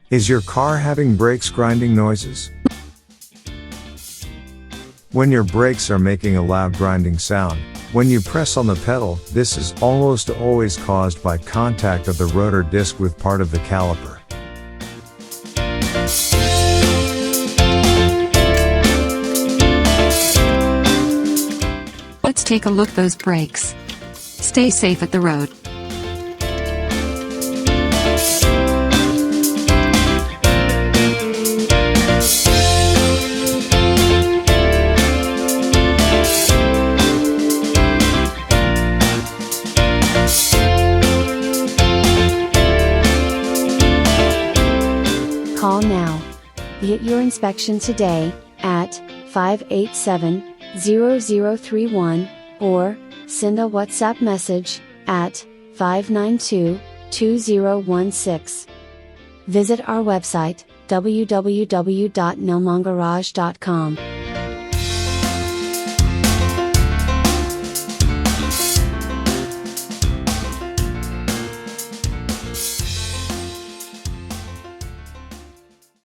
Is your car having brakes grinding noises? When your brakes are making a loud grinding sound, when you press on the pedal, this is almost always caused by contact of the rotor disc with part of the caliper. Let's take a look at those brakes. Stay safe at the road. Call now. Get your inspection today at 587-0031 or send a WhatsApp message at 592-2016. Visit our website www.nelmangarage.com.